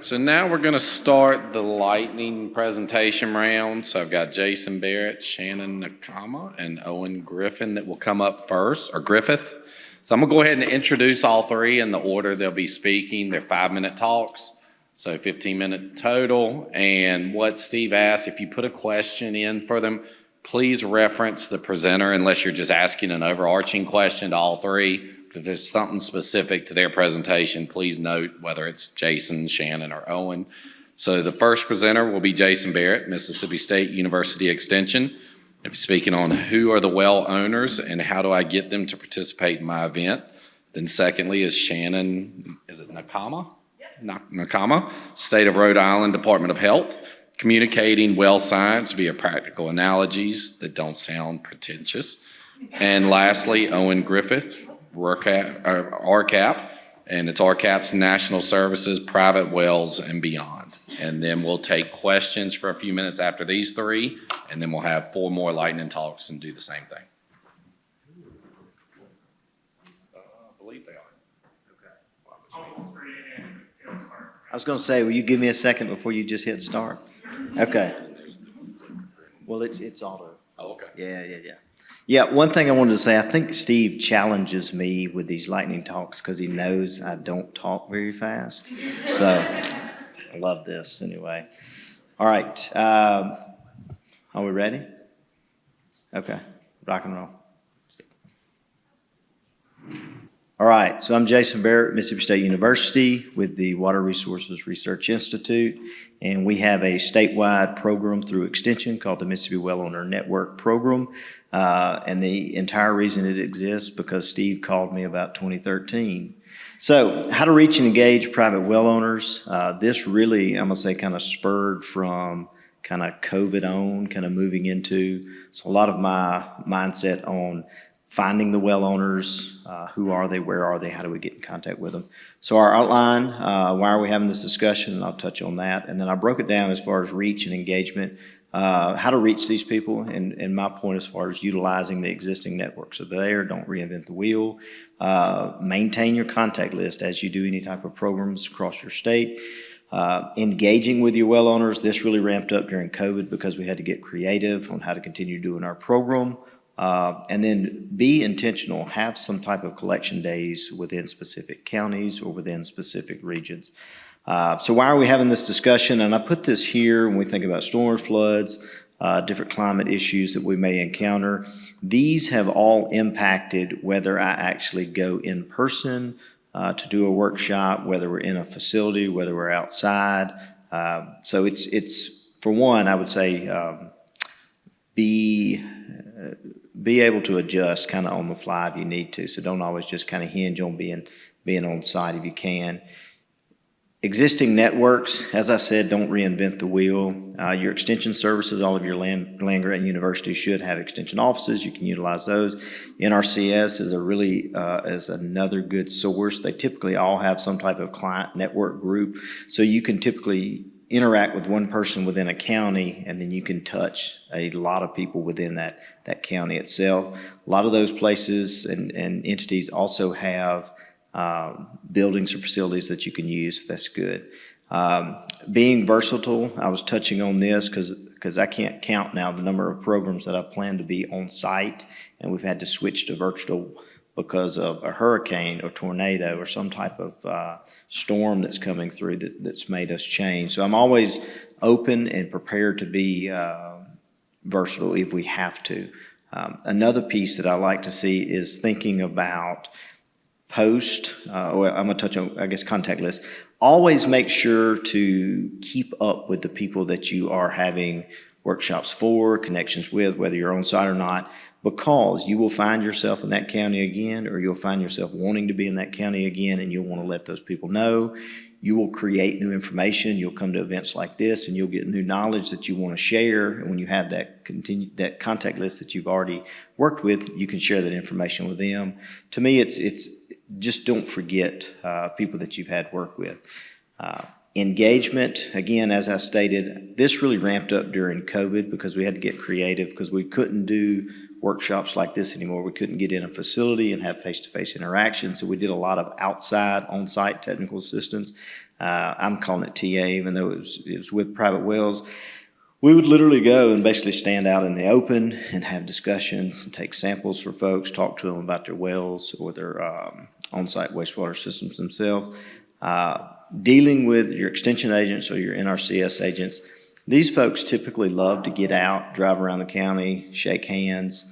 So now we're going to start the lightning presentation round. So I've got Jason Barrett, Shannon Nakama, and Owen Griffin that will come up first, or Griffith. So I'm going to go ahead and introduce all three in the order they'll be speaking. They're 5-minute talks, so 15-minute total. And what Steve asked, if you put a question in for them, please reference the presenter unless you're just asking an overarching question to all three. If there's something specific to their presentation, please note whether it's Jason, Shannon, or Owen. So the first presenter will be Jason Barrett, Mississippi State University Extension. He'll be speaking on who are the well owners and how do I get them to participate in my event. Then secondly is Shannon, is it Nakama? Yep. Nakama, State of Rhode Island Department of Health, communicating well science via practical analogies that don't sound pretentious. And lastly, Owen Griffith, RCAP, and it's RCAP's National Services, Private Wells, and Beyond. And then we'll take questions for a few minutes after these three, and then we'll have 4 more lightning talks and do the same thing. I believe they are. Okay. I was going to say, will you give me a second before you just hit start? Okay. Well, it's auto. Oh, okay. Yeah. Yeah, one thing I wanted to say, I think Steve challenges me with these lightning talks because he knows I don't talk very fast. So I love this anyway. All right. Are we ready? Okay. Rock and roll. All right. So I'm Jason Barrett, Mississippi State University with the Water Resources Research Institute. And we have a statewide program through Extension called the Mississippi Well Owner Network Program. And the entire reason it exists because Steve called me about 2013. So how to reach and engage private well owners. This really, I'm going to say, kind of spurred from kind of COVID on, kind of moving into. So a lot of my mindset on finding the well owners, who are they, where are they, how do we get in contact with them. So our outline, why are we having this discussion, and I'll touch on that. And then I broke it down as far as reach and engagement, how to reach these people, and my point as far as utilizing the existing networks are there, don't reinvent the wheel. Maintain your contact list as you do any type of programs across your state. Engaging with your well owners, this really ramped up during COVID because we had to get creative on how to continue doing our program. And then be intentional, have some type of collection days within specific counties or within specific regions. So why are we having this discussion? And I put this here when we think about storms, floods, different climate issues that we may encounter. These have all impacted whether I actually go in person to do a workshop, whether we're in a facility, whether we're outside. So it's for one, I would say, be able to adjust kind of on the fly if you need to. So don't always just kind of hinge on being on site if you can. Existing networks, as I said, don't reinvent the wheel. Your extension services, all of your land grant universities should have extension offices. You can utilize those. NRCS is another good source. They typically all have some type of client network group. So you can typically interact with one person within a county, and then you can touch a lot of people within that county itself. A lot of those places and entities also have buildings or facilities that you can use. That's good. Being versatile, I was touching on this because I can't count now the number of programs that I plan to be on site, and we've had to switch to virtual because of a hurricane or tornado or some type of storm that's coming through that's made us change. So I'm always open and prepared to be versatile if we have to. Another piece that I like to see is thinking about or I'm going to touch on, I guess, contact list. Always make sure to keep up with the people that you are having workshops for, connections with, whether you're on site or not, because you will find yourself in that county again, or you'll find yourself wanting to be in that county again, and you'll want to let those people know. You will create new information. You'll come to events like this, and you'll get new knowledge that you want to share. And when you have that contact list that you've already worked with, you can share that information with them. To me, it's just don't forget people that you've had work with. Engagement, again, as I stated, this really ramped up during COVID because we had to get creative because we couldn't do workshops like this anymore. We couldn't get in a facility and have face-to-face interaction, so we did a lot of outside, on-site technical assistance. I'm calling it TA, even though it was with private wells. We would literally go and basically stand out in the open and have discussions and take samples for folks, talk to them about their wells or their on-site wastewater systems themselves. Dealing with your extension agents or your NRCS agents, these folks typically love to get out, drive around the county, shake hands.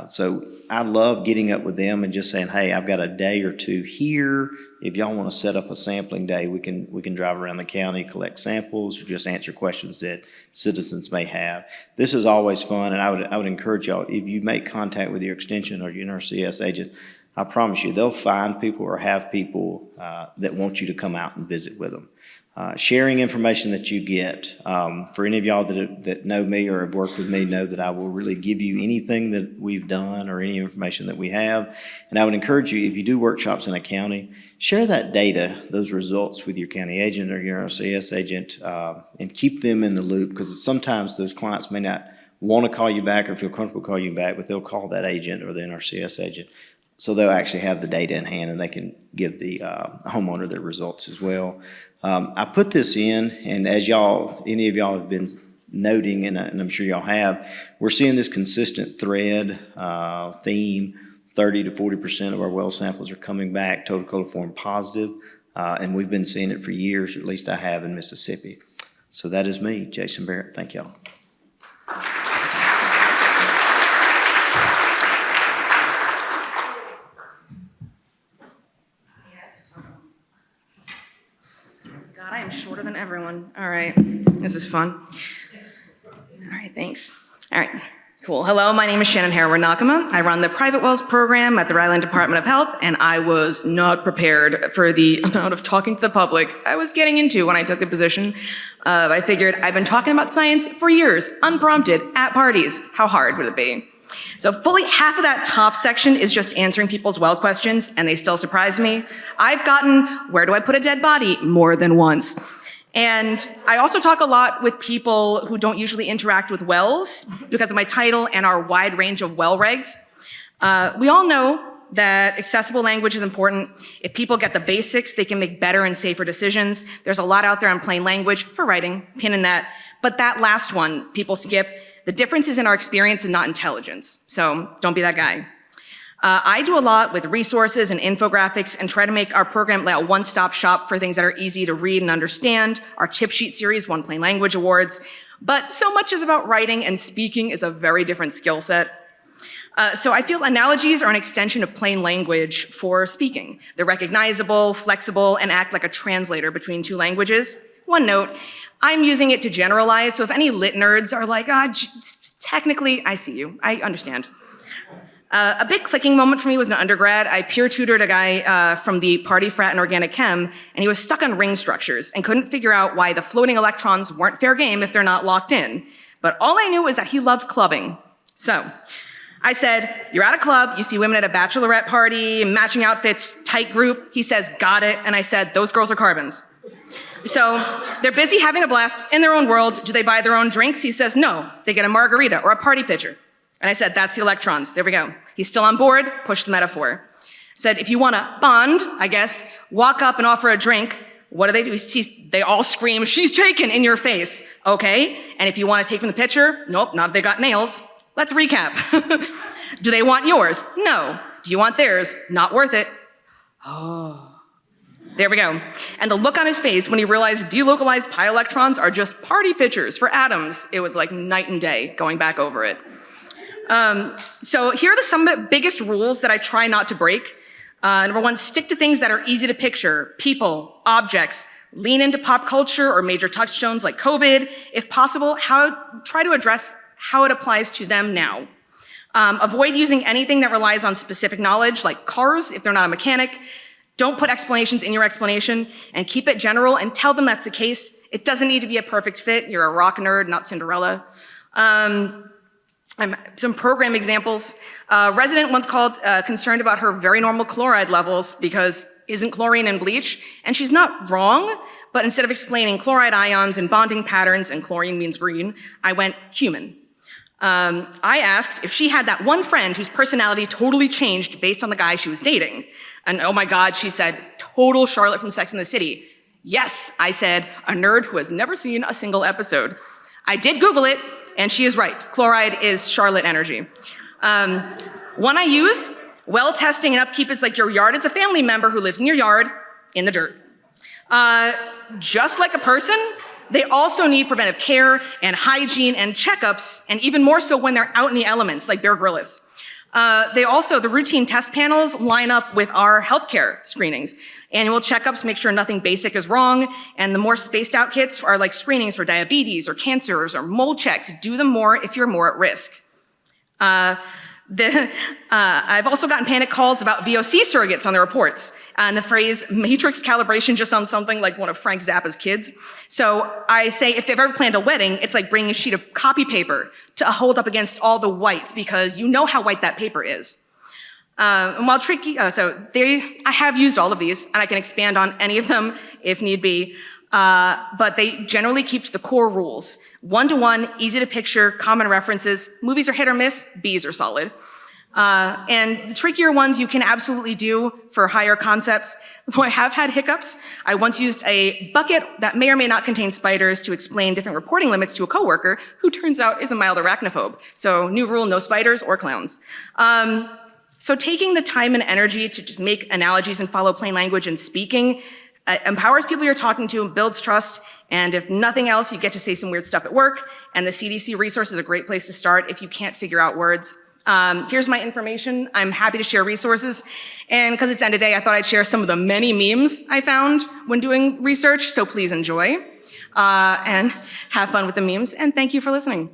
So I love getting up with them and just saying, hey, I've got a day or two here. If y'all want to set up a sampling day, we can drive around the county, collect samples, or just answer questions that citizens may have. This is always fun, and I would encourage y'all, if you make contact with your extension or your NRCS agent, I promise you, they'll find people or have people that want you to come out and visit with them. Sharing information that you get. For any of y'all that know me or have worked with me know that I will really give you anything that we've done or any information that we have. And I would encourage you, if you do workshops in a county, share that data, those results with your county agent or your RCS agent, and keep them in the loop, because sometimes those clients may not want to call you back or feel comfortable calling you back, but they'll call that agent or the NRCS agent. So they'll actually have the data in hand and they can give the homeowner their results as well. I put this in, and as any of y'all have been noting, and I'm sure y'all have, we're seeing this consistent thread, theme. 30 to 40% of our well samples are coming back total coliform positive, and we've been seeing it for years, or at least I have in Mississippi. So that is me, Jason Barrett. Thank y'all. I am shorter than everyone. All right, this is fun. All right, thanks. All right, cool. Hello, my name is Shannon Nakama. I run the private wells program at the Rhode Island Department of Health, and I was not prepared for the amount of talking to the public I was getting into when I took the position. I figured I've been talking about science for years, unprompted, at parties. How hard would it be? So fully half of that top section is just answering people's well questions, and they still surprise me. I've gotten, where do I put a dead body, more than once. And I also talk a lot with people who don't usually interact with wells because of my title and our wide range of well regs. We all know that accessible language is important. If people get the basics, they can make better and safer decisions. There's a lot out there in plain language for writing, pin in that. But that last one, people skip. The difference is in our experience and not intelligence. So don't be that guy. I do a lot with resources and infographics and try to make our program like a one-stop shop for things that are easy to read and understand. Our tip sheet series won Plain Language Awards. But so much is about writing, and speaking is a very different skill set. So I feel analogies are an extension of plain language for speaking. They're recognizable, flexible, and act like a translator between two languages. One note, I'm using it to generalize, so if any lit nerds are like, technically, I see you, I understand. A big clicking moment for me was in undergrad. I peer tutored a guy from the party frat in organic chem, and he was stuck on ring structures and couldn't figure out why the floating electrons weren't fair game if they're not locked in. But all I knew was that he loved clubbing. So I said, you're at a club, you see women at a bachelorette party, matching outfits, tight group. He says, got it. And I said, those girls are carbons. So they're busy having a blast in their own world. Do they buy their own drinks? He says, no, they get a margarita or a party pitcher. And I said, that's the electrons. There we go. He's still on board, push the metaphor. Said, if you want to bond, I guess, walk up and offer a drink. What do? They all scream, she's taken, in your face. Okay, and if you want to take from the pitcher, nope, not if they got nails. Let's recap. Do they want yours? No. Do you want theirs? Not worth it. Oh. There we go. And the look on his face when he realized delocalized pi electrons are just party pitchers for atoms. It was like night and day going back over it. So here are some of the biggest rules that I try not to break. Number one, stick to things that are easy to picture. People, objects, lean into pop culture or major touchstones like COVID. If possible, try to address how it applies to them now. Avoid using anything that relies on specific knowledge like cars if they're not a mechanic. Don't put explanations in your explanation, and keep it general and tell them that's the case. It doesn't need to be a perfect fit. You're a rock nerd, not Cinderella. Some program examples. A resident once called concerned about her very normal chloride levels because isn't chlorine in bleach? And she's not wrong, but instead of explaining chloride ions and bonding patterns and chlorine means green, I went human. I asked if she had that one friend whose personality totally changed based on the guy she was dating. And oh my God, she said, total Charlotte from Sex and the City. Yes, I said, a nerd who has never seen a single episode. I did Google it, and she is right. Chloride is Charlotte energy. One I use, well testing and upkeep is like your yard is a family member who lives in your yard in the dirt. Just like a person, they also need preventive care and hygiene and checkups, and even more so when they're out in the elements, like Bear Grylls. The routine test panels line up with our healthcare screenings. Annual checkups make sure nothing basic is wrong, and the more spaced out kits are like screenings for diabetes or cancers or mole checks. Do them more if you're more at risk. I've also gotten panic calls about VOC surrogates on the reports, and the phrase matrix calibration just sounds something like one of Frank Zappa's kids. So I say if they've ever planned a wedding, it's like bringing a sheet of copy paper to hold up against all the whites, because you know how white that paper is. And while tricky, I have used all of these, and I can expand on any of them if need be. But they generally keep to the core rules. One-to-one, easy to picture, common references. Movies are hit or miss, B's are solid. And the trickier ones you can absolutely do for higher concepts. Though I have had hiccups, I once used a bucket that may or may not contain spiders to explain different reporting limits to a coworker who turns out is a mild arachnophobe. So new rule, no spiders or clowns. So taking the time and energy to just make analogies and follow plain language and speaking empowers people you're talking to, builds trust, and if nothing else, you get to say some weird stuff at work, and the CDC resource is a great place to start if you can't figure out words. Here's my information. I'm happy to share resources, and because it's end of day, I thought I'd share some of the many memes I found when doing research, so please enjoy, and have fun with the memes, and thank you for listening.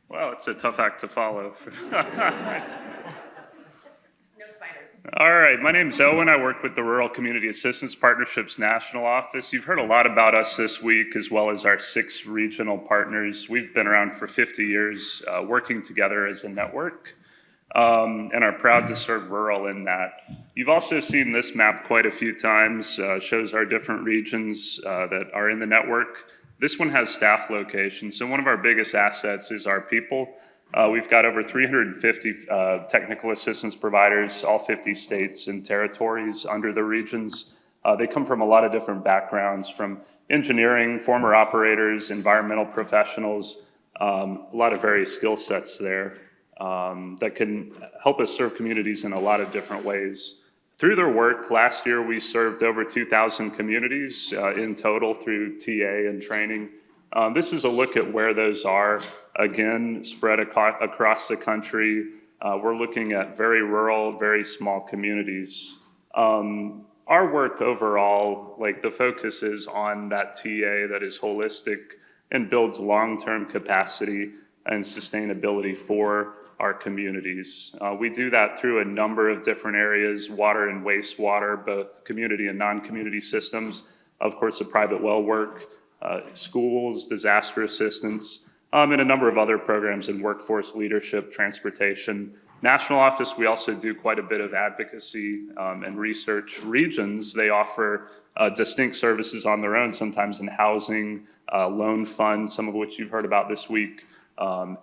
Well, it's a tough act to follow. No spiders. All right, my name's Owen. I work with the Rural Community Assistance Partnerships National Office. You've heard a lot about us this week, as well as our 6 regional partners. We've been around for 50 years, working together as a network, and are proud to serve rural in that. You've also seen this map quite a few times, shows our different regions that are in the network. This one has staff locations, so one of our biggest assets is our people. We've got over 350 technical assistance providers, all 50 states and territories under the regions. They come from a lot of different backgrounds, from engineering, former operators, environmental professionals, a lot of various skill sets there that can help us serve communities in a lot of different ways. Through their work, last year we served over 2,000 communities in total through TA and training. This is a look at where those are, again, spread across the country. We're looking at very rural, very small communities. Our work overall, like the focus is on that TA that is holistic and builds long-term capacity and sustainability for our communities. We do that through a number of different areas: water and wastewater, both community and non-community systems, of course the private well work, schools, disaster assistance, and a number of other programs in workforce leadership, transportation. National office, we also do quite a bit of advocacy and research. Regions, they offer distinct services on their own, sometimes in housing, loan funds, some of which you've heard about this week,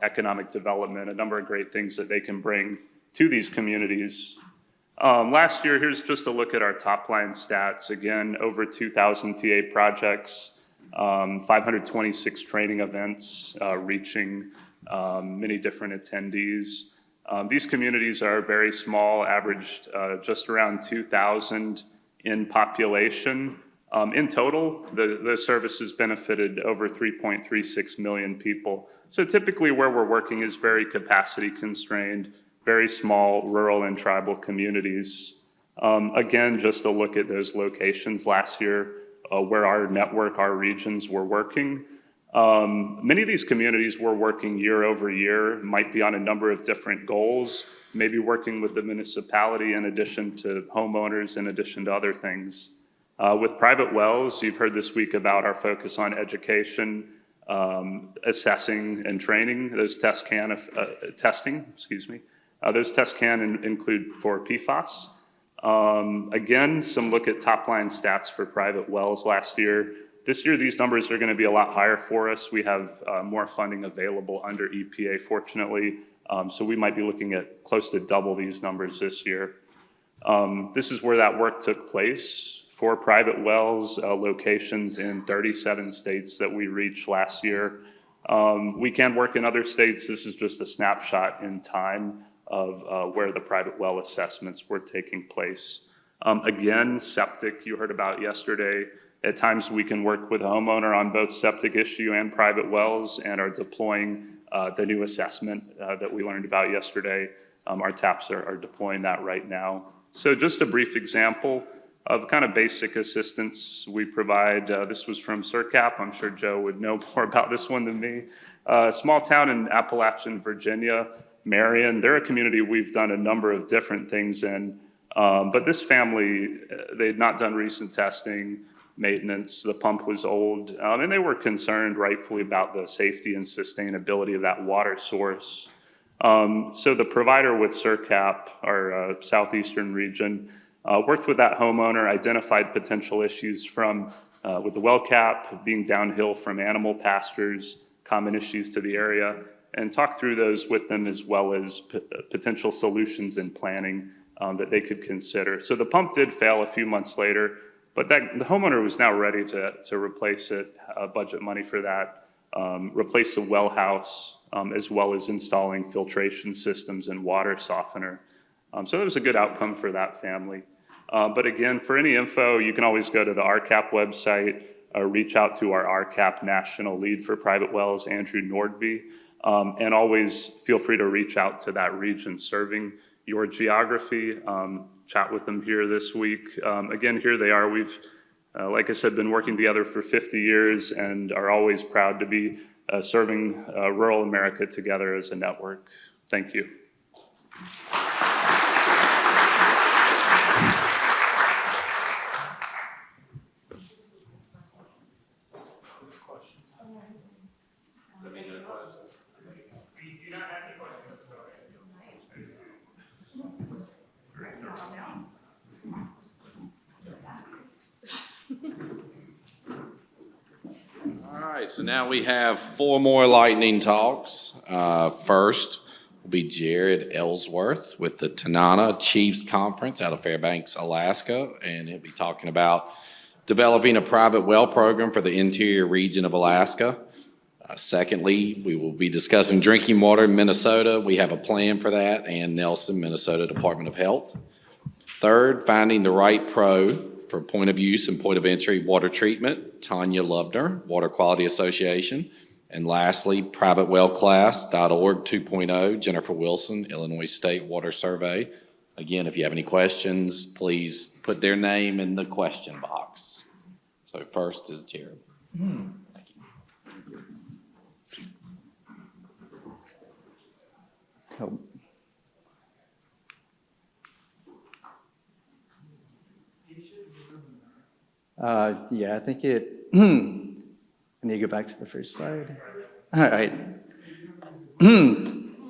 economic development, a number of great things that they can bring to these communities. Last year, here's just a look at our top line stats. Again, over 2,000 TA projects, 526 training events, reaching many different attendees. These communities are very small, averaged just around 2,000 in population. In total, the services benefited over 3.36 million people. So typically where we're working is very capacity constrained, very small rural and tribal communities. Again, just a look at those locations last year where our network, our regions were working. Many of these communities were working year over year, might be on a number of different goals, maybe working with the municipality in addition to homeowners, in addition to other things. With private wells, you've heard this week about our focus on education, assessing and training. Those testing, Those tests can include for PFAS. Again, some look at top-line stats for private wells last year. This year, these numbers are going to be a lot higher for us. We have more funding available under EPA, fortunately, so we might be looking at close to double these numbers this year. This is where that work took place for private wells, locations in 37 states that we reached last year. We can work in other states. This is just a snapshot in time of where the private well assessments were taking place. Again, septic you heard about yesterday. At times we can work with a homeowner on both septic issue and private wells and are deploying the new assessment that we learned about yesterday. Our TAPs are deploying that right now. So just a brief example of kind of basic assistance we provide. This was from RCAP. I'm sure Joe would know more about this one than me. Small town in Appalachian, Virginia, Marion. They're a community we've done a number of different things in. But this family, they had not done recent testing, maintenance. The pump was old. And they were concerned rightfully about the safety and sustainability of that water source. So the provider with RCAP, our southeastern region, worked with that homeowner, identified potential issues from with the well cap, being downhill from animal pastures, common issues to the area, and talked through those with them as well as potential solutions and planning that they could consider. So the pump did fail a few months later, but the homeowner was now ready to replace it, budget money for that, replace the well house, as well as installing filtration systems and water softener. So that was a good outcome for that family. But again, for any info, you can always go to the RCAP website, reach out to our RCAP national lead for private wells, Andrew Nordby, and always feel free to reach out to that region serving your geography. Chat with them here this week. Again, here they are. We've, like I said, been working together for 50 years and are always proud to be serving rural America together as a network. Thank you. All right, so now we have 4 more lightning talks. First will be Jared Ellsworth with the Tanana Chiefs Conference out of Fairbanks, Alaska, and he'll be talking about developing a private well program for the interior region of Alaska. Secondly, we will be discussing drinking water in Minnesota. We have a plan for that, and Nelson, Minnesota Department of Health. Third, finding the right pro for point of use and point of entry water treatment, Tanya Lubner, Water Quality Association. And lastly, privatewellclass.org 2.0, Jennifer Wilson, Illinois State Water Survey. Again, if you have any questions, please put their name in the question box. So first is Jared. Thank you. Oh. Yeah, I think it, I need to go back to the first slide. All right.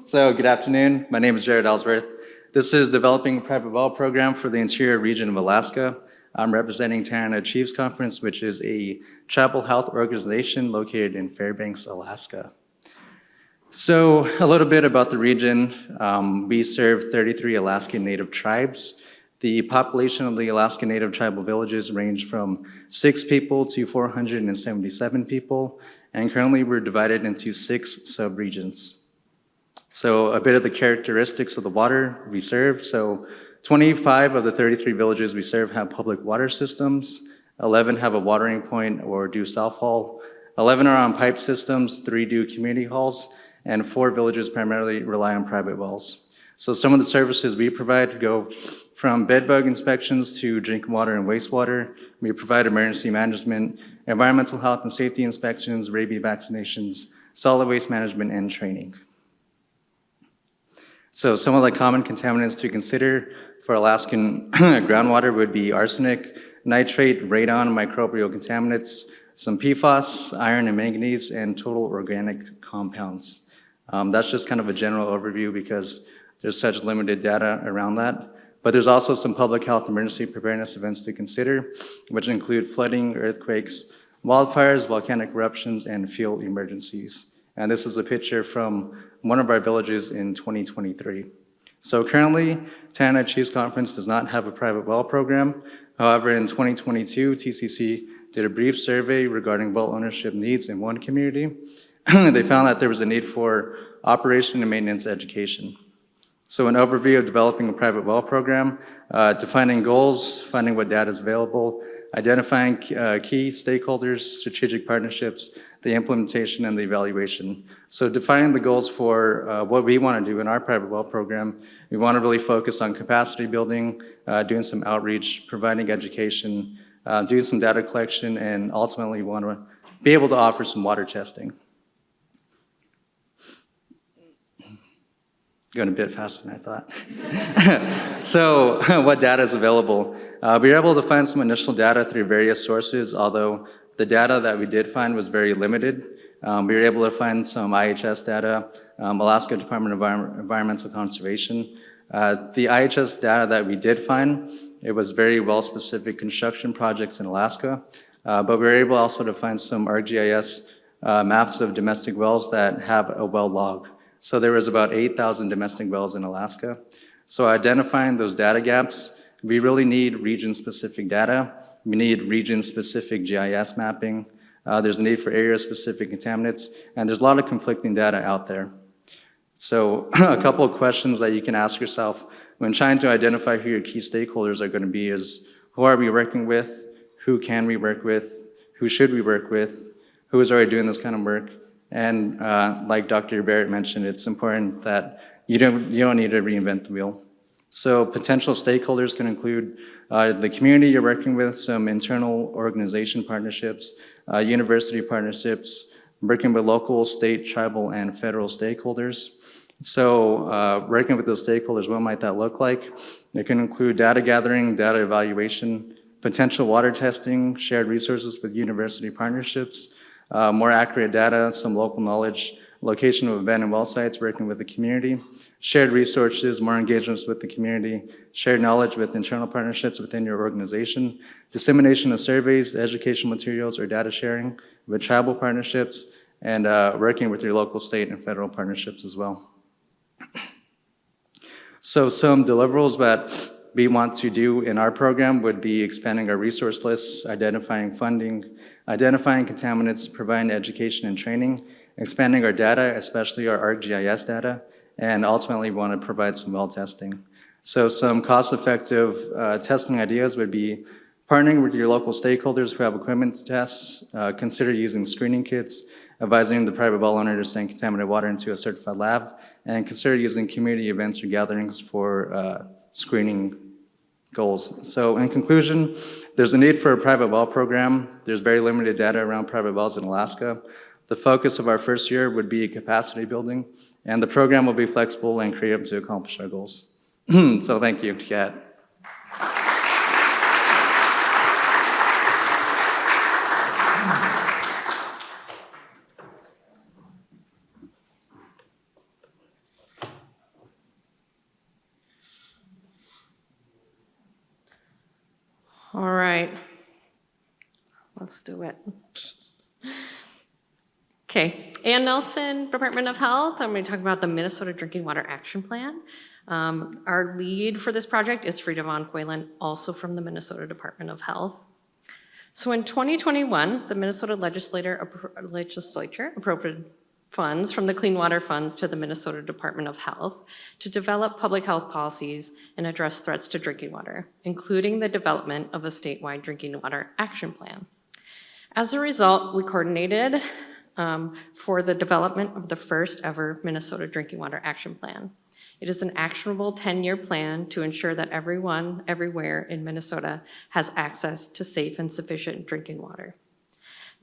So good afternoon. My name is Jared Ellsworth. This is developing a private well program for the interior region of Alaska. I'm representing Tanana Chiefs Conference, which is a tribal health organization located in Fairbanks, Alaska. So a little bit about the region. We serve 33 Alaskan Native tribes. The population of the Alaska Native tribal villages range from 6 people to 477 people, and currently we're divided into 6 subregions. So a bit of the characteristics of the water we serve. So 25 of the 33 villages we serve have public water systems, 11 have a watering point or do self-haul, 11 are on pipe systems, 3 do community hauls, and 4 villages primarily rely on private wells. So some of the services we provide go from bedbug inspections to drinking water and wastewater. We provide emergency management, environmental health and safety inspections, rabies vaccinations, solid waste management, and training. So some of the common contaminants to consider for Alaskan groundwater would be arsenic, nitrate, radon, microbial contaminants, some PFAS, iron and manganese, and total organic compounds. That's just kind of a general overview because there's such limited data around that. But there's also some public health emergency preparedness events to consider, which include flooding, earthquakes, wildfires, volcanic eruptions, and fuel emergencies. And this is a picture from one of our villages in 2023. So currently, Tanana Chiefs Conference does not have a private well program. However, in 2022, TCC did a brief survey regarding well ownership needs in one community. They found that there was a need for operation and maintenance education. So an overview of developing a private well program, defining goals, finding what data is available, identifying key stakeholders, strategic partnerships, the implementation and the evaluation. So defining the goals for what we want to do in our private well program, we want to really focus on capacity building, doing some outreach, providing education, doing some data collection, and ultimately we want to be able to offer some water testing. Going a bit faster than I thought. So what data is available? We were able to find some initial data through various sources, although the data that we did find was very limited. We were able to find some IHS data, Alaska Department of Environmental Conservation. The IHS data that we did find, it was very well-specific construction projects in Alaska, but we were able also to find some ArcGIS maps of domestic wells that have a well log. So there was about 8,000 domestic wells in Alaska. So identifying those data gaps, we really need region-specific data. We need region-specific GIS mapping. There's a need for area-specific contaminants, and there's a lot of conflicting data out there. So a couple of questions that you can ask yourself when trying to identify who your key stakeholders are going to be is, who are we working with? Who can we work with? Who should we work with? Who is already doing this kind of work? And like Dr. Barrett mentioned, it's important that you don't need to reinvent the wheel. So potential stakeholders can include the community you're working with, some internal organization partnerships, university partnerships, working with local, state, tribal, and federal stakeholders. So working with those stakeholders, what might that look like? It can include data gathering, data evaluation, potential water testing, shared resources with university partnerships, more accurate data, some local knowledge, location of abandoned well sites, working with the community, shared resources, more engagements with the community, shared knowledge with internal partnerships within your organization, dissemination of surveys, educational materials, or data sharing with tribal partnerships, and working with your local, state, and federal partnerships as well. So some deliverables that we want to do in our program would be expanding our resource lists, identifying funding, identifying contaminants, providing education and training, expanding our data, especially our ArcGIS data, and ultimately we want to provide some well testing. So some cost-effective testing ideas would be partnering with your local stakeholders who have equipment to test, consider using screening kits, advising the private well owner to send contaminated water into a certified lab, and consider using community events or gatherings for screening goals. So in conclusion, there's a need for a private well program. There's very limited data around private wells in Alaska. The focus of our first year would be capacity building, and the program will be flexible and creative to accomplish our goals. So thank you, Kat. All right, let's do it. Okay, Ann Nelson, Department of Health. I'm going to talk about the Minnesota Drinking Water Action Plan. Our lead for this project is Frida Von Qualen, also from the Minnesota Department of Health. So in 2021, the Minnesota legislature appropriated funds from the Clean Water Funds to the Minnesota Department of Health to develop public health policies and address threats to drinking water, including the development of a statewide drinking water action plan. As a result, we coordinated for the development of the first ever Minnesota Drinking Water Action Plan. It is an actionable 10-year plan to ensure that everyone, everywhere in Minnesota has access to safe and sufficient drinking water.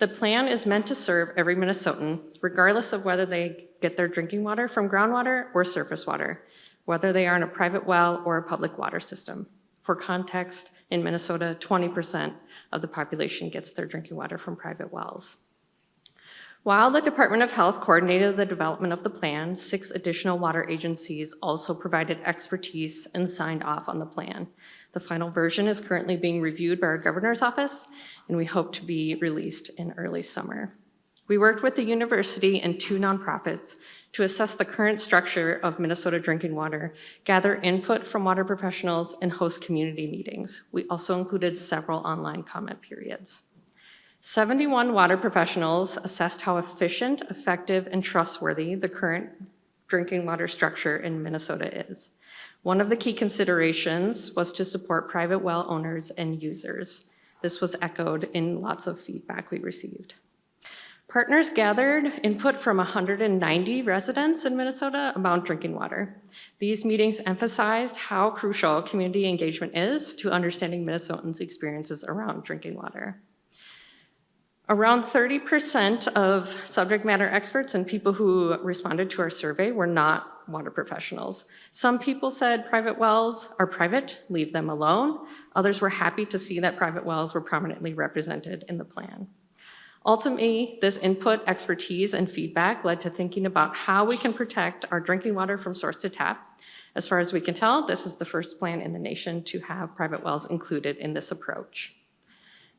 The plan is meant to serve every Minnesotan, regardless of whether they get their drinking water from groundwater or surface water, whether they are in a private well or a public water system. For context, in Minnesota, 20% of the population gets their drinking water from private wells. While the Department of Health coordinated the development of the plan, 6 additional water agencies also provided expertise and signed off on the plan. The final version is currently being reviewed by our governor's office, and we hope to be released in early summer. We worked with the university and 2 nonprofits to assess the current structure of Minnesota drinking water, gather input from water professionals, and host community meetings. We also included several online comment periods. 71 water professionals assessed how efficient, effective, and trustworthy the current drinking water structure in Minnesota is. One of the key considerations was to support private well owners and users. This was echoed in lots of feedback we received. Partners gathered input from 190 residents in Minnesota about drinking water. These meetings emphasized how crucial community engagement is to understanding Minnesotans' experiences around drinking water. Around 30% of subject matter experts and people who responded to our survey were not water professionals. Some people said private wells are private, leave them alone. Others were happy to see that private wells were prominently represented in the plan. Ultimately, this input, expertise, and feedback led to thinking about how we can protect our drinking water from source to tap. As far as we can tell, this is the first plan in the nation to have private wells included in this approach.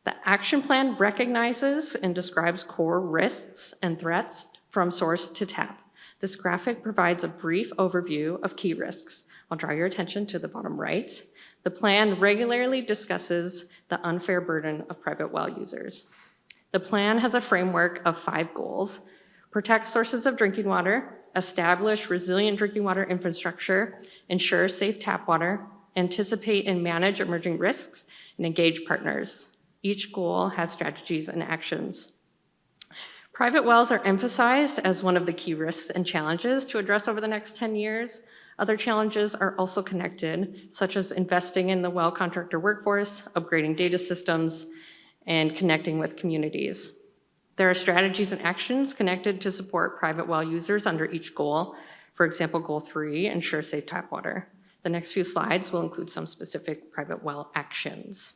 The action plan recognizes and describes core risks and threats from source to tap. This graphic provides a brief overview of key risks. I'll draw your attention to the bottom right. The plan regularly discusses the unfair burden of private well users. The plan has a framework of 5 goals: protect sources of drinking water, establish resilient drinking water infrastructure, ensure safe tap water, anticipate and manage emerging risks, and engage partners. Each goal has strategies and actions. Private wells are emphasized as one of the key risks and challenges to address over the next 10 years. Other challenges are also connected, such as investing in the well contractor workforce, upgrading data systems, and connecting with communities. There are strategies and actions connected to support private well users under each goal. For example, goal 3, ensure safe tap water. The next few slides will include some specific private well actions.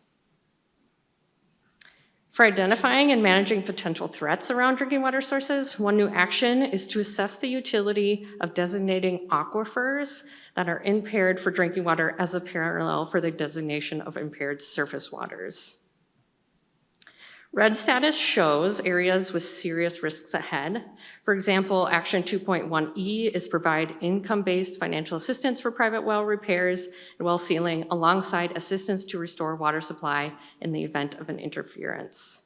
For identifying and managing potential threats around drinking water sources, one new action is to assess the utility of designating aquifers that are impaired for drinking water as a parallel for the designation of impaired surface waters. Red status shows areas with serious risks ahead. For example, Action 2.1E is provide income-based financial assistance for private well repairs and well sealing alongside assistance to restore water supply in the event of an interference.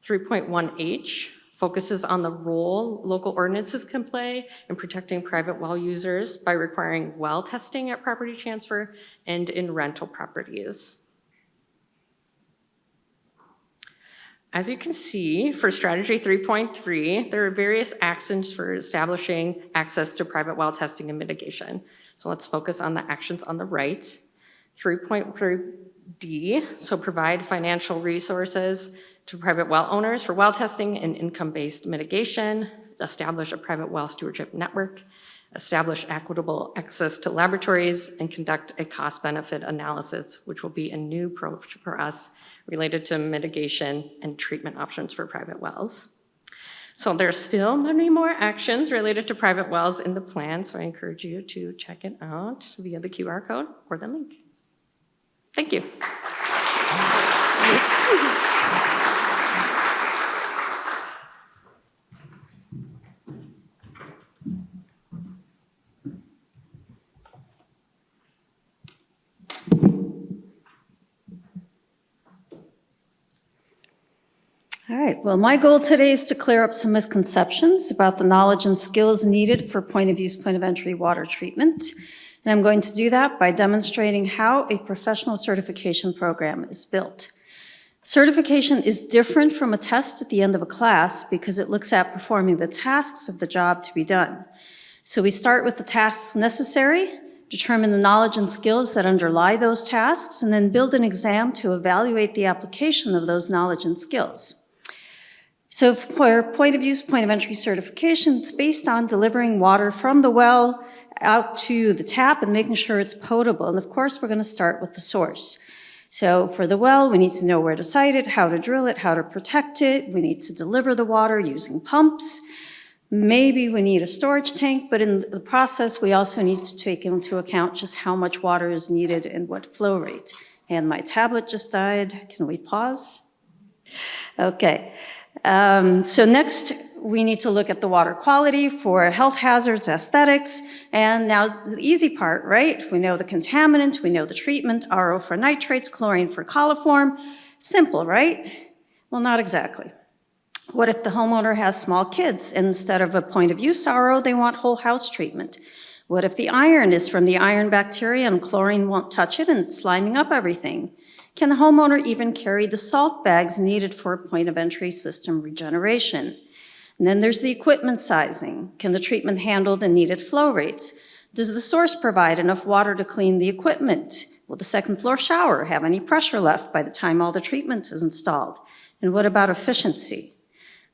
3.1H focuses on the role local ordinances can play in protecting private well users by requiring well testing at property transfer and in rental properties. As you can see, for strategy 3.3, there are various actions for establishing access to private well testing and mitigation. So let's focus on the actions on the right. 3.3D, so provide financial resources to private well owners for well testing and income-based mitigation, establish a private well stewardship network, establish equitable access to laboratories, and conduct a cost-benefit analysis, which will be a new approach for us related to mitigation and treatment options for private wells. So there's still many more actions related to private wells in the plan, so I encourage you to check it out via the QR code or the link. Thank you. All right, well, my goal today is to clear up some misconceptions about the knowledge and skills needed for point-of-use, point-of-entry water treatment. And I'm going to do that by demonstrating how a professional certification program is built. Certification is different from a test at the end of a class because it looks at performing the tasks of the job to be done. So we start with the tasks necessary, determine the knowledge and skills that underlie those tasks, and then build an exam to evaluate the application of those knowledge and skills. So for point-of-use, point-of-entry certification, it's based on delivering water from the well out to the tap and making sure it's potable. And of course, we're going to start with the source. So for the well, we need to know where to site it, how to drill it, how to protect it. We need to deliver the water using pumps. Maybe we need a storage tank, but in the process, we also need to take into account just how much water is needed and what flow rate. And my tablet just died. Can we pause? Okay. So next, we need to look at the water quality for health hazards, aesthetics, and now the easy part, right? We know the contaminant, we know the treatment, RO for nitrates, chlorine for coliform. Simple, right? Well, not exactly. What if the homeowner has small kids and instead of a point of use RO, they want whole house treatment? What if the iron is from the iron bacteria and chlorine won't touch it and it's sliming up everything? Can the homeowner even carry the salt bags needed for point of entry system regeneration? And then there's the equipment sizing. Can the treatment handle the needed flow rates? Does the source provide enough water to clean the equipment? Will the second floor shower have any pressure left by the time all the treatment is installed? And what about efficiency?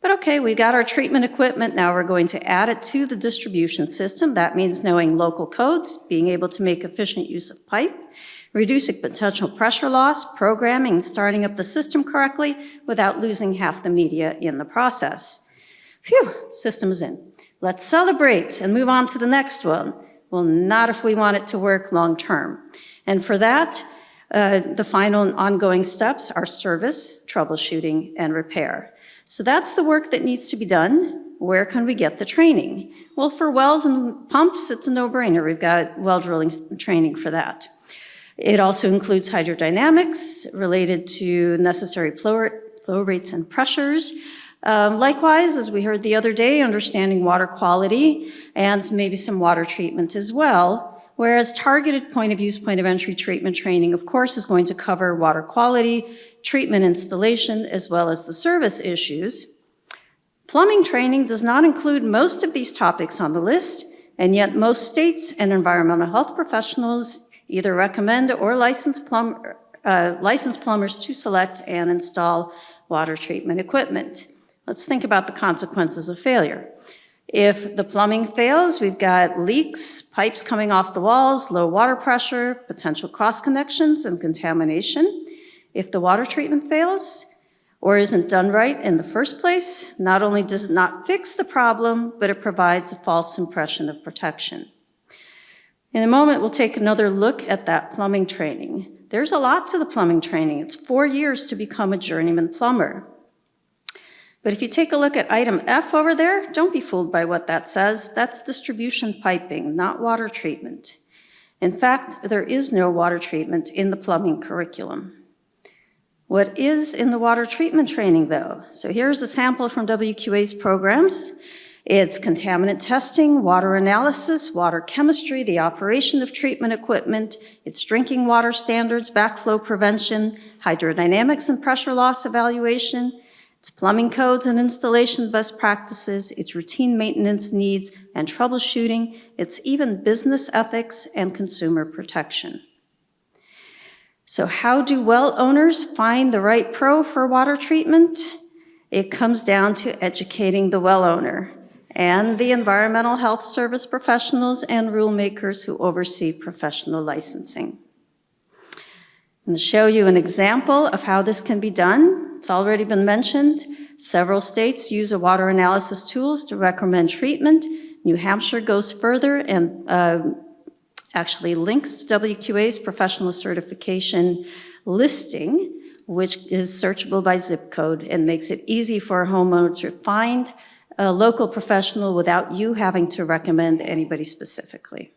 But okay, we got our treatment equipment, now we're going to add it to the distribution system. That means knowing local codes, being able to make efficient use of pipe, reducing potential pressure loss, programming and starting up the system correctly without losing half the media in the process. Phew, system is in. Let's celebrate and move on to the next one. Well, not if we want it to work long term. And for that, the final and ongoing steps are service, troubleshooting, and repair. So that's the work that needs to be done. Where can we get the training? Well, for wells and pumps, it's a no-brainer. We've got well drilling training for that. It also includes hydrodynamics related to necessary flow rates and pressures. Likewise, as we heard the other day, understanding water quality and maybe some water treatment as well. Whereas targeted point of use, point of entry treatment training, of course, is going to cover water quality, treatment installation, as well as the service issues. Plumbing training does not include most of these topics on the list, and yet most states and environmental health professionals either recommend or license plumbers to select and install water treatment equipment. Let's think about the consequences of failure. If the plumbing fails, we've got leaks, pipes coming off the walls, low water pressure, potential cross connections, and contamination. If the water treatment fails or isn't done right in the first place, not only does it not fix the problem, but it provides a false impression of protection. In a moment, we'll take another look at that plumbing training. There's a lot to the plumbing training. It's 4 years to become a journeyman plumber. But if you take a look at item F over there, don't be fooled by what that says. That's distribution piping, not water treatment. In fact, there is no water treatment in the plumbing curriculum. What is in the water treatment training, though? So here's a sample from WQA's programs. It's contaminant testing, water analysis, water chemistry, the operation of treatment equipment, it's drinking water standards, backflow prevention, hydrodynamics and pressure loss evaluation, it's plumbing codes and installation best practices, it's routine maintenance needs and troubleshooting, it's even business ethics and consumer protection. So how do well owners find the right pro for water treatment? It comes down to educating the well owner and the environmental health service professionals and rule makers who oversee professional licensing. I'm going to show you an example of how this can be done. It's already been mentioned. Several states use a water analysis tools to recommend treatment. New Hampshire goes further and actually links to WQA's professional certification listing, which is searchable by zip code and makes it easy for a homeowner to find a local professional without you having to recommend anybody specifically.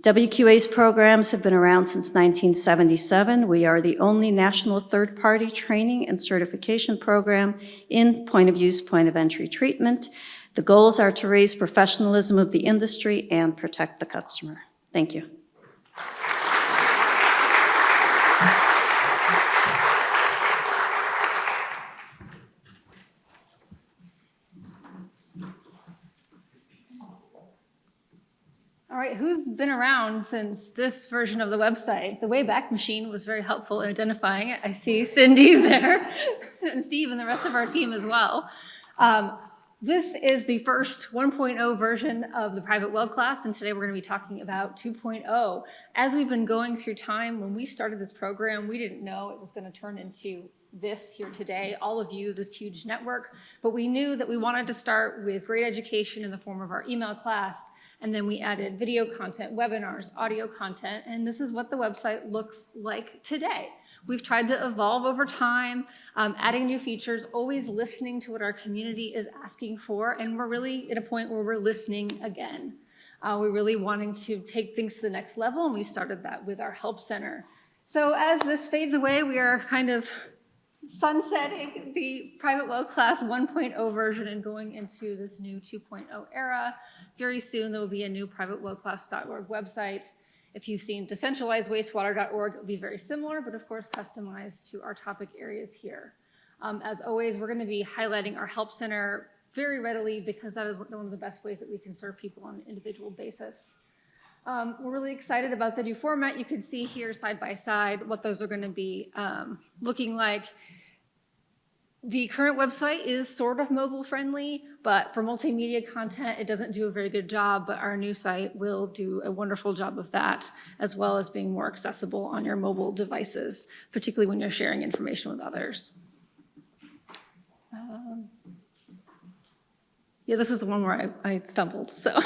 WQA's programs have been around since 1977. We are the only national third-party training and certification program in point-of-use, point-of-entry treatment. The goals are to raise professionalism of the industry and protect the customer. Thank you. All right, who's been around since this version of the website? The Wayback Machine was very helpful in identifying it. I see Cindy there, and Steve and the rest of our team as well. This is the first 1.0 version of the private well class, and today we're going to be talking about 2.0. As we've been going through time, when we started this program, we didn't know it was going to turn into this here today, all of you, this huge network, but we knew that we wanted to start with great education in the form of our email class, and then we added video content, webinars, audio content, and this is what the website looks like today. We've tried to evolve over time, adding new features, always listening to what our community is asking for, and we're really at a point where we're listening again. We're really wanting to take things to the next level, and we started that with our Help Center. So as this fades away, we are kind of sunsetting the private well class 1.0 version and going into this new 2.0 era. Very soon, there will be a new privatewellclass.org website. If you've seen decentralizedwastewater.org, it'll be very similar, but of course customized to our topic areas here. As always, we're going to be highlighting our Help Center very readily because that is one of the best ways that we can serve people on an individual basis. We're really excited about the new format. You can see here side by side what those are going to be looking like. The current website is sort of mobile friendly, but for multimedia content, it doesn't do a very good job, but our new site will do a wonderful job of that, as well as being more accessible on your mobile devices, particularly when you're sharing information with others. Yeah, this is the one where I stumbled, so.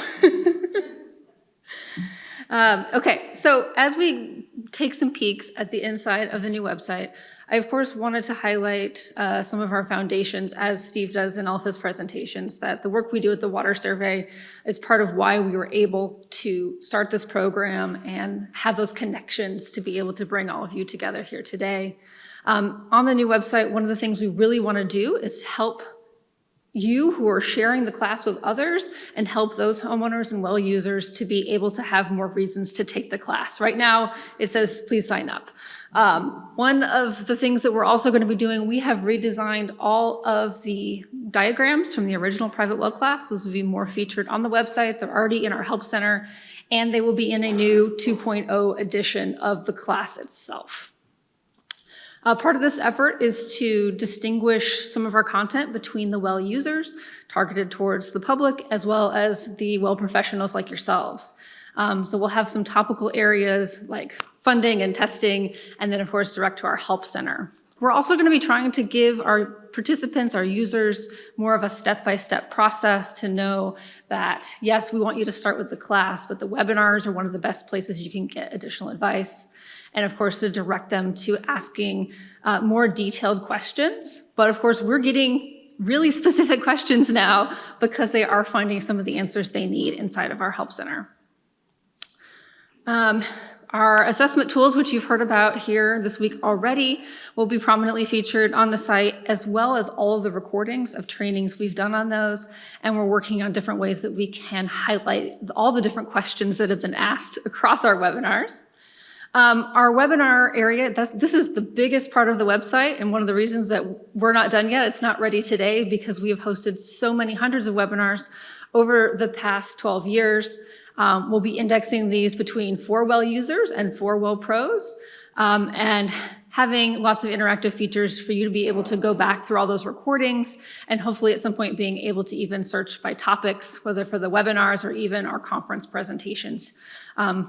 Okay, so as we take some peeks at the inside of the new website, I of course wanted to highlight some of our foundations, as Steve does in all of his presentations, that the work we do at the Water Survey is part of why we were able to start this program and have those connections to be able to bring all of you together here today. On the new website, one of the things we really want to do is help you who are sharing the class with others and help those homeowners and well users to be able to have more reasons to take the class. Right now, it says, please sign up. One of the things that we're also going to be doing, we have redesigned all of the diagrams from the original private well class. Those will be more featured on the website. They're already in our Help Center, and they will be in a new 2.0 edition of the class itself. Part of this effort is to distinguish some of our content between the well users targeted towards the public as well as the well professionals like yourselves. So we'll have some topical areas like funding and testing, and then of course direct to our Help Center. We're also going to be trying to give our participants, our users, more of a step-by-step process to know that, yes, we want you to start with the class, but the webinars are one of the best places you can get additional advice. And of course, to direct them to asking more detailed questions. But of course, we're getting really specific questions now because they are finding some of the answers they need inside of our Help Center. Our assessment tools, which you've heard about here this week already, will be prominently featured on the site, as well as all of the recordings of trainings we've done on those. And we're working on different ways that we can highlight all the different questions that have been asked across our webinars. Our webinar area, this is the biggest part of the website, and one of the reasons that we're not done yet, it's not ready today, because we have hosted so many hundreds of webinars over the past 12 years. We'll be indexing these between 4 well users and 4 well pros, and having lots of interactive features for you to be able to go back through all those recordings, and hopefully at some point being able to even search by topics, whether for the webinars or even our conference presentations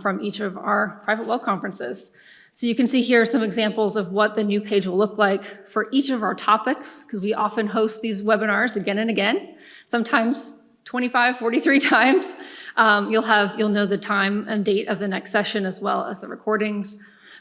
from each of our private well conferences. So you can see here some examples of what the new page will look like for each of our topics, because we often host these webinars again and again, sometimes 25, 43 times. You'll know the time and date of the next session as well as the recordings.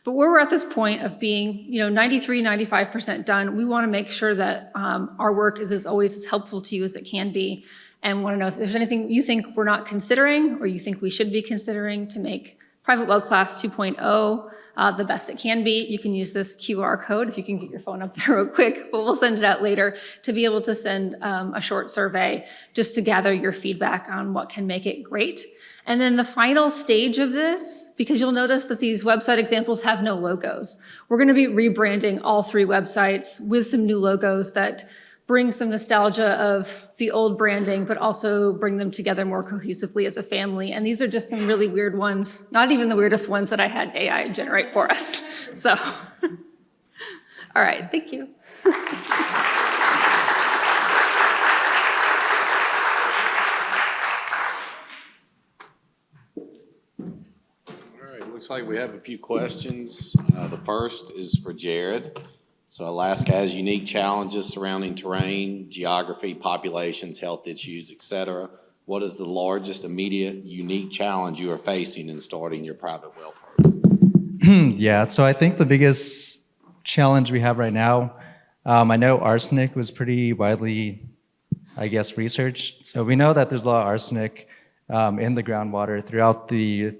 But where we're at this point of being, 93, 95% done, we want to make sure that our work is always as helpful to you as it can be, and want to know if there's anything you think we're not considering or you think we should be considering to make Private Well Class 2.0 the best it can be. You can use this QR code if you can get your phone up there real quick, but we'll send it out later to be able to send a short survey just to gather your feedback on what can make it great. And then the final stage of this, because you'll notice that these website examples have no logos. We're going to be rebranding all 3 websites with some new logos that bring some nostalgia of the old branding, but also bring them together more cohesively as a family. And these are just some really weird ones, not even the weirdest ones that I had AI generate for us. So, all right, thank you. looks like we have a few questions. The first is for Jared. So Alaska has unique challenges surrounding terrain, geography, populations, health issues, et cetera. What is the largest immediate unique challenge you are facing in starting your private well program? Yeah, so I think the biggest challenge we have right now, I know arsenic was pretty widely, I guess, researched. So we know that there's a lot of arsenic in the groundwater throughout the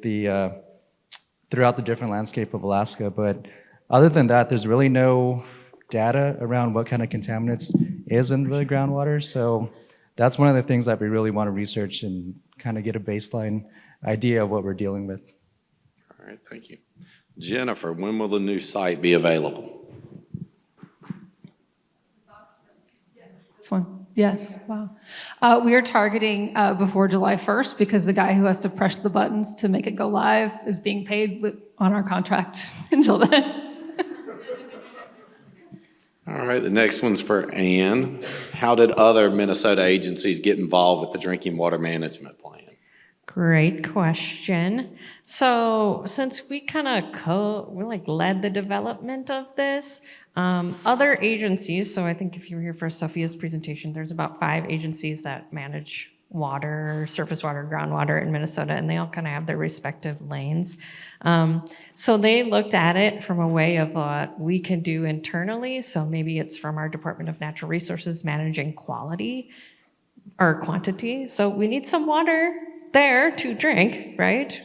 different landscape of Alaska. But other than that, there's really no data around what kind of contaminants is in the groundwater. So that's one of the things that we really want to research and kind of get a baseline idea of what we're dealing with. All right, thank you. Jennifer, when will the new site be available? This one. Yes, wow. We are targeting before July 1st because the guy who has to press the buttons to make it go live is being paid on our contract until then. All right, the next one's for Ann. How did other Minnesota agencies get involved with the drinking water management plan? Great question. So since we kind of led the development of this, other agencies, so I think if you were here for Sophia's presentation, there's about 5 agencies that manage water, surface water, groundwater in Minnesota, and they all kind of have their respective lanes. So they looked at it from a way of what we can do internally. So maybe it's from our Department of Natural Resources managing quality or quantity. So we need some water there to drink, right?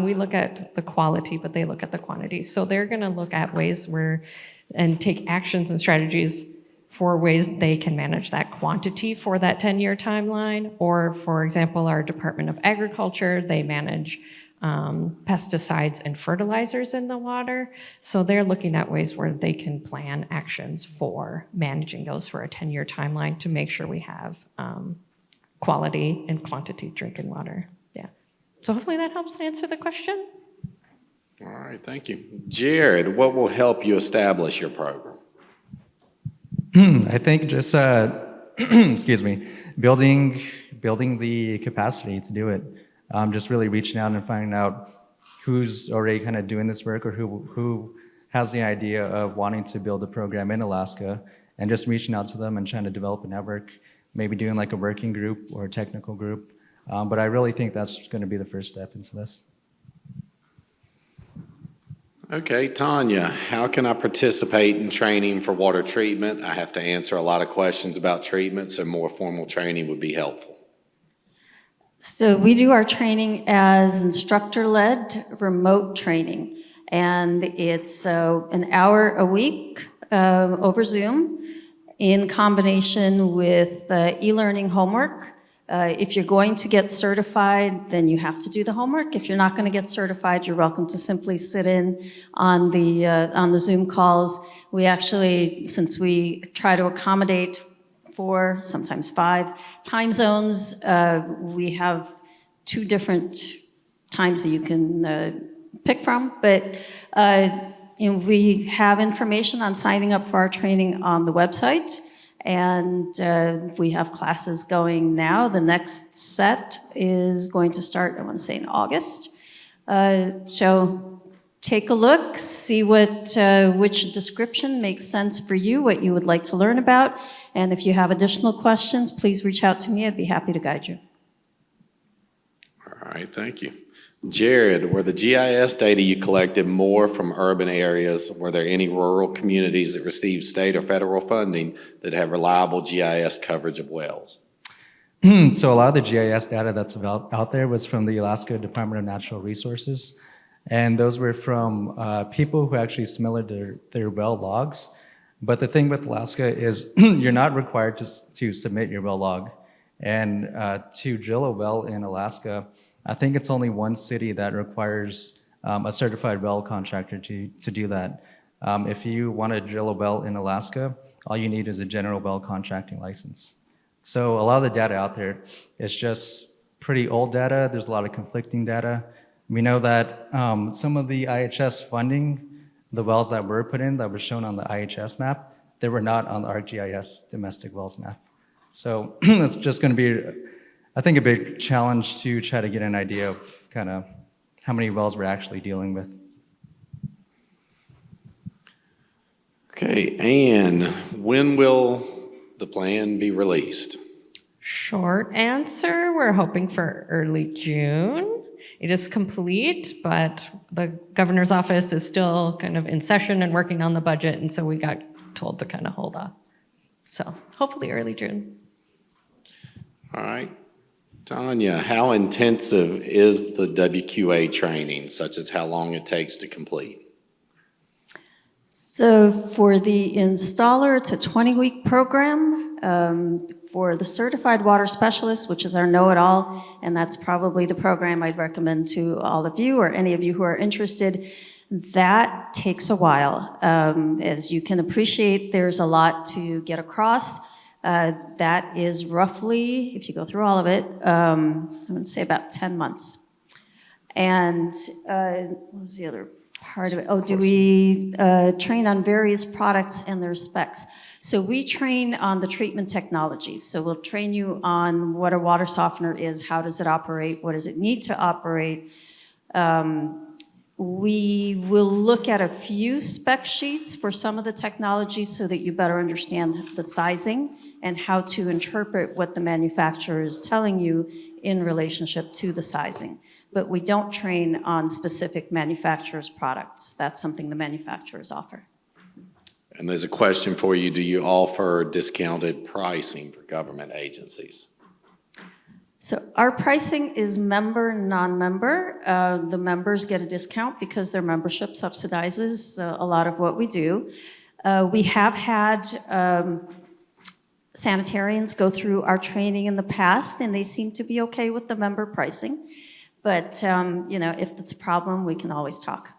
We look at the quality, but they look at the quantity. So they're going to look at ways and take actions and strategies for ways they can manage that quantity for that 10-year timeline. Or, for example, our Department of Agriculture, they manage pesticides and fertilizers in the water. So they're looking at ways where they can plan actions for managing those for a 10-year timeline to make sure we have quality and quantity drinking water. Yeah. So hopefully that helps answer the question. All right, thank you. Jared, what will help you establish your program? I think just, excuse me, building the capacity to do it. Just really reaching out and finding out who's already kind of doing this work or who has the idea of wanting to build a program in Alaska, and just reaching out to them and trying to develop a network, maybe doing like a working group or a technical group. But I really think that's going to be the first step into this. Okay, Tanya, how can I participate in training for water treatment? I have to answer a lot of questions about treatment, so more formal training would be helpful. So we do our training as instructor-led remote training, and it's an hour a week over Zoom in combination with e-learning homework. If you're going to get certified, then you have to do the homework. If you're not going to get certified, you're welcome to simply sit in on the Zoom calls. We actually, since we try to accommodate 4, sometimes 5 time zones, we have 2 different times that you can pick from. But we have information on signing up for our training on the website. And we have classes going now. The next set is going to start, I want to say, in August. So take a look, see which description makes sense for you, what you would like to learn about. And if you have additional questions, please reach out to me. I'd be happy to guide you. All right, thank you. Jared, were the GIS data you collected more from urban areas? Were there any rural communities that received state or federal funding that have reliable GIS coverage of wells? So a lot of the GIS data that's out there was from the Alaska Department of Natural Resources. And those were from people who actually submitted their well logs. But the thing with Alaska is you're not required to submit your well log. And to drill a well in Alaska, I think it's only one city that requires a certified well contractor to do that. If you want to drill a well in Alaska, all you need is a general well contracting license. So a lot of the data out there is just pretty old data. There's a lot of conflicting data. We know that some of the IHS funding, the wells that were put in that were shown on the IHS map, they were not on the ArcGIS domestic wells map. So it's just going to be, I think, a big challenge to try to get an idea of kind of how many wells we're actually dealing with. Okay, and when will the plan be released? Short answer, we're hoping for early June. It is complete, but the governor's office is still kind of in session and working on the budget, and so we got told to kind of hold off. So hopefully early June. All right. Tanya, how intensive is the WQA training, such as how long it takes to complete? So for the installer, it's a 20-week program. For the certified water specialist, which is our know-it-all, and that's probably the program I'd recommend to all of you or any of you who are interested, that takes a while. As you can appreciate, there's a lot to get across. That is roughly, if you go through all of it, I'm going to say about 10 months. And what was the other part of it? Oh, do we train on various products and their specs? So we train on the treatment technologies. So we'll train you on what a water softener is, how does it operate, what does it need to operate. We will look at a few spec sheets for some of the technologies so that you better understand the sizing and how to interpret what the manufacturer is telling you in relationship to the sizing. But we don't train on specific manufacturers' products. That's something the manufacturers offer. And there's a question for you. Do you offer discounted pricing for government agencies? So our pricing is member, non-member. The members get a discount because their membership subsidizes a lot of what we do. We have had sanitarians go through our training in the past, and they seem to be okay with the member pricing. But, you know, if it's a problem, we can always talk.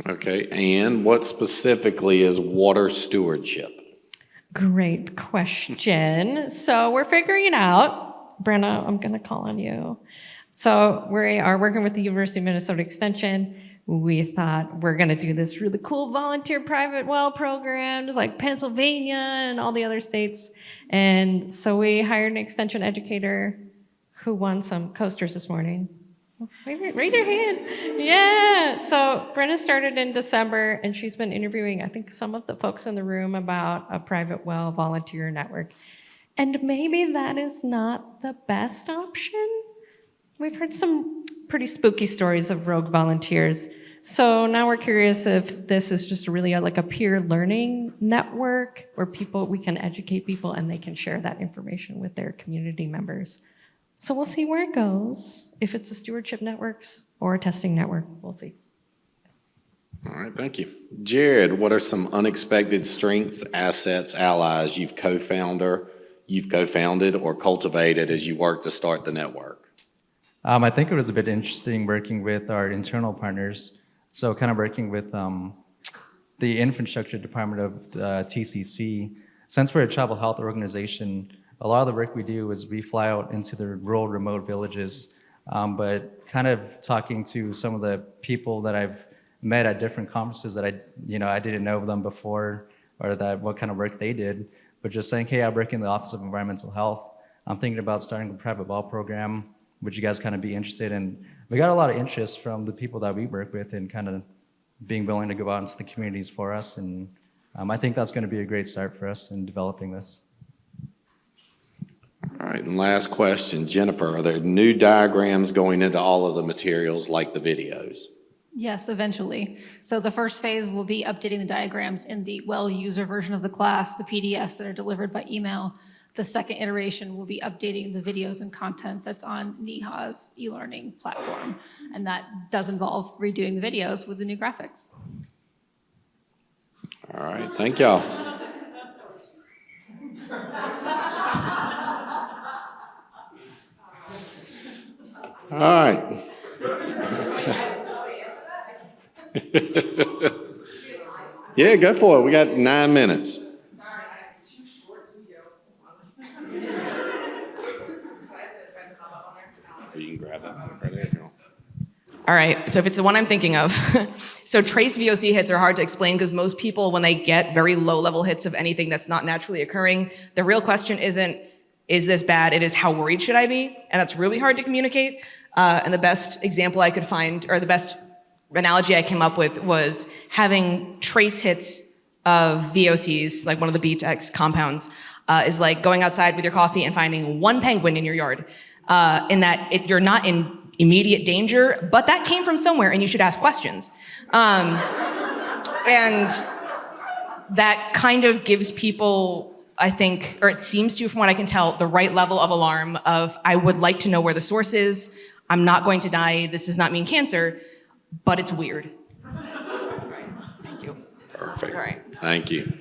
Okay, and what specifically is water stewardship? Great question. So we're figuring it out. Brenna, I'm going to call on you. So we are working with the University of Minnesota Extension. We thought we're going to do this really cool volunteer private well program, just like Pennsylvania and all the other states. And so we hired an extension educator who won some coasters this morning. Raise your hand. Yeah. So Brenna started in December, and she's been interviewing, I think, some of the folks in the room about a private well volunteer network. And maybe that is not the best option. We've heard some pretty spooky stories of rogue volunteers. So now we're curious if this is just really like a peer learning network where we can educate people and they can share that information with their community members. So we'll see where it goes. If it's a stewardship networks or a testing network, we'll see. All right, thank you. Jared, what are some unexpected strengths, assets, allies you've co-founded or cultivated as you work to start the network? I think it was a bit interesting working with our internal partners. So kind of working with the infrastructure department of TCC. Since we're a tribal health organization, a lot of the work we do is we fly out into the rural, remote villages, but kind of talking to some of the people that I've met at different conferences that I didn't know them before, or that what kind of work they did, but just saying, hey, I work in the Office of Environmental Health. I'm thinking about starting a private well program. Would you guys kind of be interested? And we got a lot of interest from the people that we work with and kind of being willing to go out into the communities for us. And I think that's going to be a great start for us in developing this. All right, and last question, Jennifer, are there new diagrams going into all of the materials like the videos? Yes, eventually. So the first phase will be updating the diagrams in the well user version of the class, the PDFs that are delivered by email. The second iteration will be updating the videos and content that's on NEHA's e-learning platform. And that does involve redoing the videos with the new graphics. All right, thank y'all. All right. Yeah, go for it. We got 9 minutes. You can grab that right there. All right, so if it's the one I'm thinking of. So trace VOC hits are hard to explain because most people, when they get very low-level hits of anything that's not naturally occurring, the real question isn't, is this bad? It is, how worried should I be? And that's really hard to communicate. And the best example I could find, or the best analogy I came up with was having trace hits of VOCs, like one of the BTEX compounds, is like going outside with your coffee and finding one penguin in your yard, in that you're not in immediate danger, but that came from somewhere and you should ask questions. And that kind of gives people, I think, or it seems to, from what I can tell, the right level of alarm of, I would like to know where the source is, I'm not going to die, this does not mean cancer, but it's weird. Thank you. Perfect. All right. Thank you.